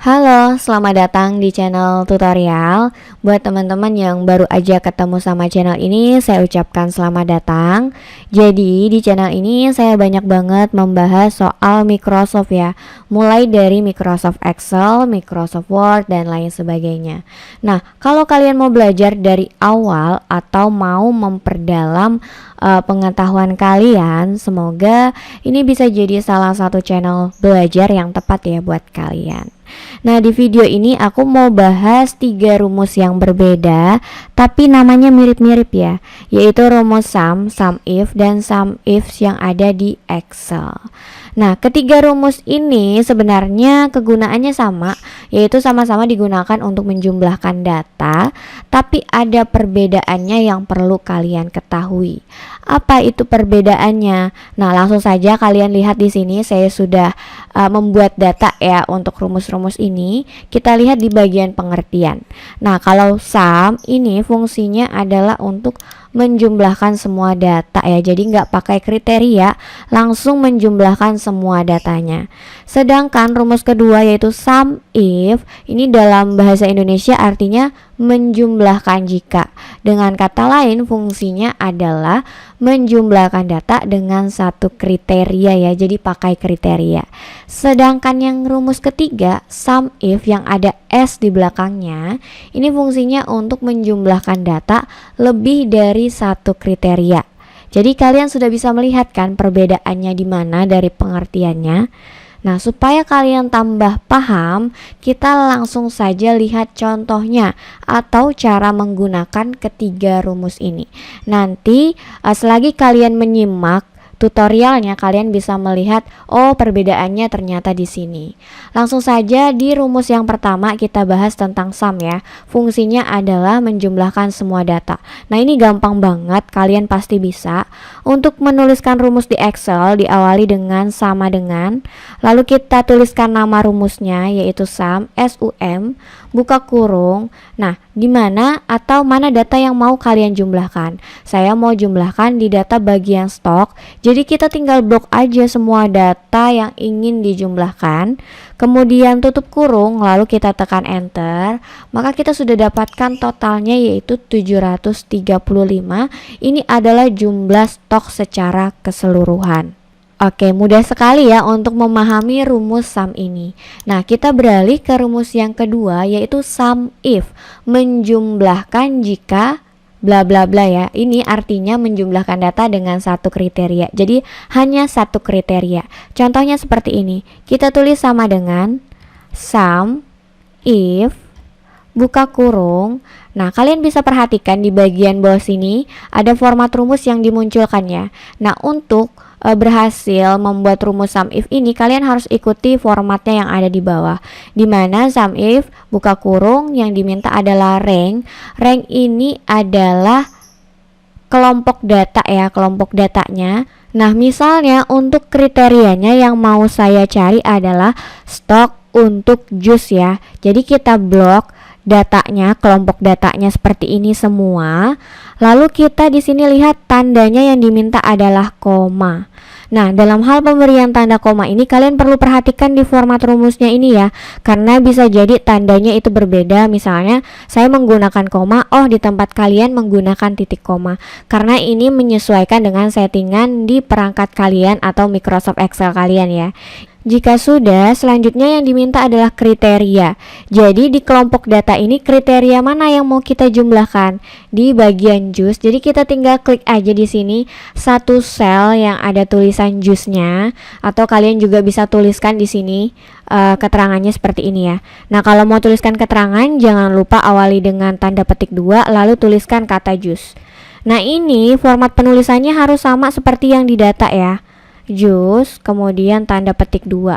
Halo, selamat datang di channel tutorial. Buat teman-teman yang baru aja ketemu sama channel ini, saya ucapkan selamat datang. Jadi, di channel ini saya banyak banget membahas soal Microsoft ya. Mulai dari Microsoft Excel, Microsoft Word, dan lain sebagainya. Nah, kalau kalian mau belajar dari awal atau mau memperdalam pengetahuan kalian, semoga ini bisa jadi salah satu channel belajar yang tepat ya buat kalian. Nah, di video ini aku mau bahas 3 rumus yang berbeda tapi namanya mirip-mirip ya, yaitu rumus sum if, dan sum ifs yang ada di Excel. Nah, ketiga rumus ini sebenarnya kegunaannya sama, yaitu sama-sama digunakan untuk menjumlahkan data, tapi ada perbedaannya yang perlu kalian ketahui. Apa itu perbedaannya? Nah, langsung saja kalian lihat di sini saya sudah membuat data ya untuk rumus-rumus ini. Kita lihat di bagian pengertian. Nah, kalau sum ini fungsinya adalah untuk menjumlahkan semua data ya, jadi nggak pakai kriteria, langsung menjumlahkan semua datanya. Sedangkan rumus kedua yaitu sum if, ini dalam bahasa Indonesia artinya menjumlahkan jika. Dengan kata lain fungsinya adalah menjumlahkan data dengan satu kriteria ya, jadi pakai kriteria. Sedangkan yang rumus ketiga sum if yang ada S di belakangnya, ini fungsinya untuk menjumlahkan data lebih dari satu kriteria. Jadi kalian sudah bisa melihat kan perbedaannya di mana dari pengertiannya. Nah, supaya kalian tambah paham, kita langsung saja lihat contohnya atau cara menggunakan ketiga rumus ini. Nanti selagi kalian menyimak tutorialnya, kalian bisa melihat perbedaannya ternyata di sini. Langsung saja di rumus yang pertama kita bahas tentang sum ya. Fungsinya adalah menjumlahkan semua data. Nah, ini gampang banget, kalian pasti bisa. Untuk menuliskan rumus di Excel diawali dengan sama dengan, lalu kita tuliskan nama rumusnya yaitu sum, SUM, buka kurung. Nah, di mana atau mana data yang mau kalian jumlahkan? Saya mau jumlahkan di data bagian stok. Jadi kita tinggal blok aja semua data yang ingin dijumlahkan, kemudian tutup kurung, lalu kita tekan enter, maka kita sudah dapatkan totalnya yaitu 735. Ini adalah jumlah stok secara keseluruhan. Oke, mudah sekali ya untuk memahami rumus sum ini. Nah, kita beralih ke rumus yang kedua yaitu sum if, menjumlahkan jika bla bla bla ya. Ini artinya menjumlahkan data dengan satu kriteria. Jadi hanya satu kriteria. Contohnya seperti ini. Kita tulis sama dengan sum if buka kurung. Nah, kalian bisa perhatikan di bagian bawah sini ada format rumus yang dimunculkan ya. Nah, untuk berhasil membuat rumus sum if ini, kalian harus ikuti formatnya yang ada di bawah, dimana sum if buka kurung yang diminta adalah rank. Rank ini adalah kelompok data ya, kelompok datanya. Nah, misalnya untuk kriterianya yang mau saya cari adalah stok untuk jus ya. Jadi kita blok datanya, kelompok datanya seperti ini semua. Lalu kita di sini lihat tandanya yang diminta adalah koma. Nah, dalam hal pemberian tanda koma ini kalian perlu perhatikan di format rumusnya ini ya, karena bisa jadi tandanya itu berbeda. Misalnya saya menggunakan koma, di tempat kalian menggunakan titik koma, karena ini menyesuaikan dengan settingan di perangkat kalian atau Microsoft Excel kalian ya. Jika sudah, selanjutnya yang diminta adalah kriteria. Jadi di kelompok data ini kriteria mana yang mau kita jumlahkan? Di bagian jus. Jadi kita tinggal klik aja di sini satu sel yang ada tulisan jusnya, atau kalian juga bisa tuliskan di sini keterangannya seperti ini ya. Nah, kalau mau tuliskan keterangan jangan lupa awali dengan tanda petik 2 lalu tuliskan kata jus. Nah, ini format penulisannya harus sama seperti yang di data ya. Jus, kemudian tanda petik 2,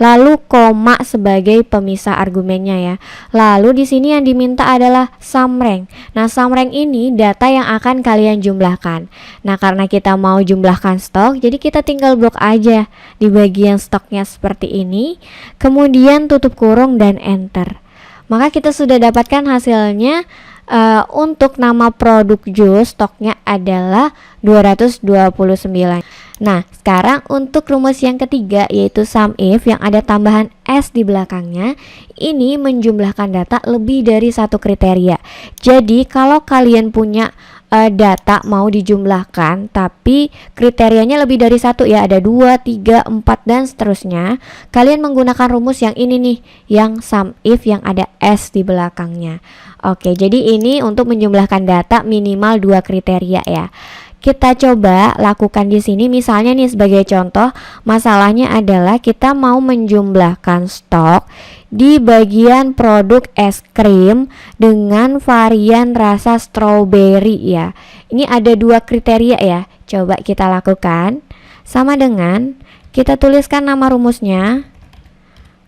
lalu koma sebagai pemisah argumennya ya. Lalu di sini yang diminta adalah sum rank. Nah, sum rank ini data yang akan kalian jumlahkan. Nah, karena kita mau jumlahkan stok, jadi kita tinggal blok aja di bagian stoknya seperti ini, kemudian tutup kurung dan enter. Maka kita sudah dapatkan hasilnya Untuk nama produk jus stoknya adalah 229. Nah, sekarang untuk rumus yang ketiga yaitu sum if yang ada tambahan S di belakangnya, ini menjumlahkan data lebih dari satu kriteria. Jadi kalau kalian punya data mau dijumlahkan tapi kriterianya lebih dari satu ya, ada 2, 3, 4 dan seterusnya, kalian menggunakan rumus yang ini nih, yang sum if yang ada S di belakangnya. Oke, jadi ini untuk menjumlahkan data minimal 2 kriteria ya. Kita coba lakukan di sini, misalnya nih sebagai contoh, masalahnya adalah kita mau menjumlahkan stok di bagian produk es krim dengan varian rasa strawberry ya. Ini ada 2 kriteria ya. Coba kita lakukan. Sama dengan kita tuliskan nama rumusnya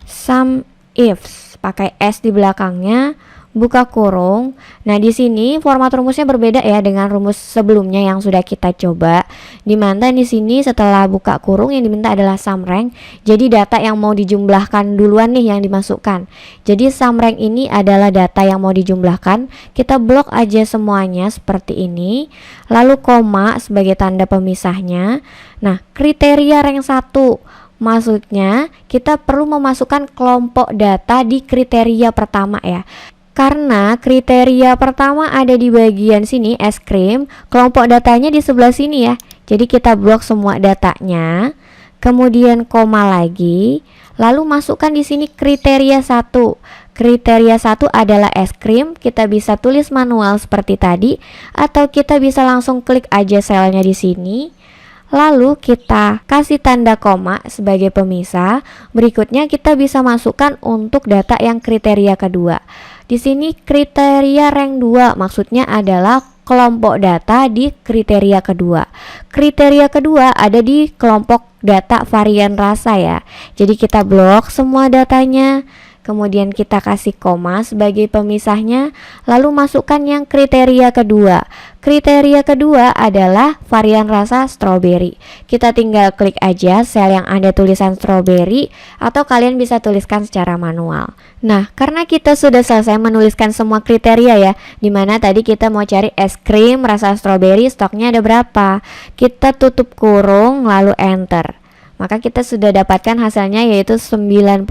sum if, pakai S di belakangnya, buka kurung. Nah, di sini format rumusnya berbeda ya dengan rumus sebelumnya yang sudah kita coba. Dimana di sini setelah buka kurung yang diminta adalah sum rank. Jadi data yang mau dijumlahkan duluan nih yang dimasukkan. Jadi sum rank ini adalah data yang mau dijumlahkan. Kita blok aja semuanya seperti ini. Lalu koma sebagai tanda pemisahnya. Nah, kriteria rank 1. Maksudnya kita perlu memasukkan kelompok data di kriteria pertama ya. Karena kriteria pertama ada di bagian sini es krim, kelompok datanya di sebelah sini ya. Jadi kita blok semua datanya, kemudian koma lagi, lalu masukkan di sini kriteria 1. Kriteria 1 adalah es krim, kita bisa tulis manual seperti tadi atau kita bisa langsung klik aja selnya di sini. Lalu kita kasih tanda koma sebagai pemisah. Berikutnya kita bisa masukkan untuk data yang kriteria kedua. Di sini kriteria rank 2 maksudnya adalah kelompok data di kriteria kedua. Kriteria kedua ada di kelompok data varian rasa ya. Jadi kita blok semua datanya. Kemudian kita kasih koma sebagai pemisahnya, lalu masukkan yang kriteria kedua. Kriteria kedua adalah varian rasa strawberry. Kita tinggal klik aja sel yang ada tulisan strawberry atau kalian bisa tuliskan secara manual. Nah, karena kita sudah selesai menuliskan semua kriteria ya, dimana tadi kita mau cari es krim rasa strawberry stoknya ada berapa. Kita tutup kurung lalu enter. Maka kita sudah dapatkan hasilnya yaitu 98.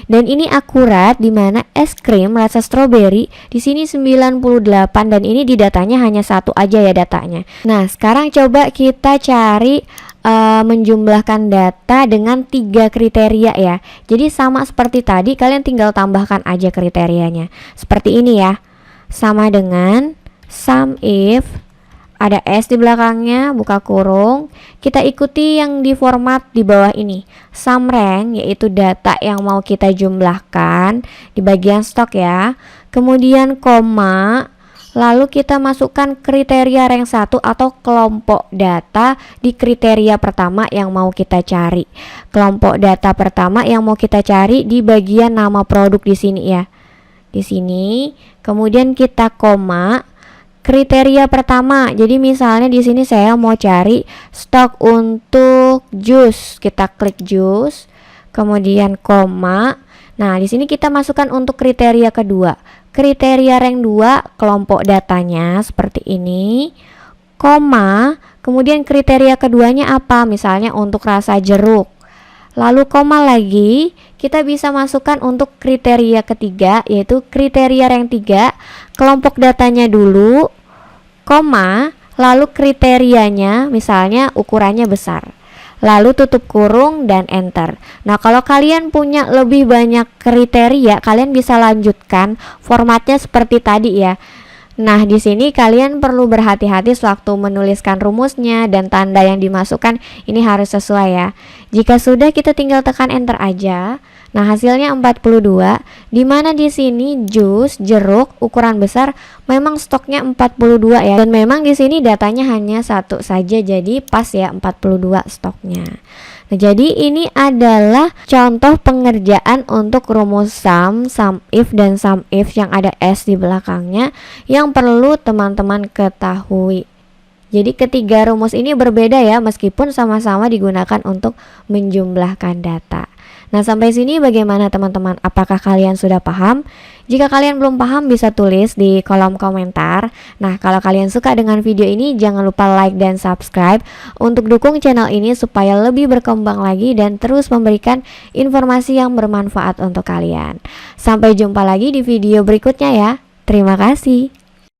Dan ini akurat di mana es krim rasa stroberi di sini 98 dan ini di datanya hanya satu aja ya datanya. Nah, sekarang coba kita cari menjumlahkan data dengan 3 kriteria ya. Jadi sama seperti tadi, kalian tinggal tambahkan aja kriterianya. Seperti ini ya. Sama dengan sum if, ada S di belakangnya, buka kurung. Kita ikuti yang di format di bawah ini. Sum rank yaitu data yang mau kita jumlahkan di bagian stok ya. Kemudian koma, lalu kita masukkan kriteria rank 1 atau kelompok data di kriteria pertama yang mau kita cari. Kelompok data pertama yang mau kita cari di bagian nama produk di sini ya. Di sini, kemudian kita koma kriteria pertama. Jadi misalnya di sini saya mau cari stok untuk jus. Kita klik jus, kemudian koma. Nah, di sini kita masukkan untuk kriteria kedua. Kriteria rank 2 kelompok datanya seperti ini. Koma, kemudian kriteria keduanya apa? Misalnya untuk rasa jeruk. Lalu koma lagi, kita bisa masukkan untuk kriteria ketiga yaitu kriteria rank 3, kelompok datanya dulu, koma, lalu kriterianya misalnya ukurannya besar. Lalu tutup kurung dan enter. Nah, kalau kalian punya lebih banyak kriteria, kalian bisa lanjutkan formatnya seperti tadi ya. Nah, di sini kalian perlu berhati-hati sewaktu menuliskan rumusnya dan tanda yang dimasukkan ini harus sesuai ya. Jika sudah, kita tinggal tekan enter aja. Nah, hasilnya 42, dimana di sini jus jeruk ukuran besar memang stoknya 42 ya. Dan memang di sini datanya hanya satu saja, jadi pas ya 42 stoknya. Nah, jadi ini adalah contoh pengerjaan untuk rumus sum if, dan sum if yang ada S di belakangnya yang perlu teman-teman ketahui. Jadi ketiga rumus ini berbeda ya, meskipun sama-sama digunakan untuk menjumlahkan data. Nah, sampai sini bagaimana teman-teman? Apakah kalian sudah paham? Jika kalian belum paham bisa tulis di kolom komentar. Nah, kalau kalian suka dengan video ini jangan lupa like dan subscribe untuk dukung channel ini supaya lebih berkembang lagi dan terus memberikan informasi yang bermanfaat untuk kalian. Sampai jumpa lagi di video berikutnya ya. Terima kasih.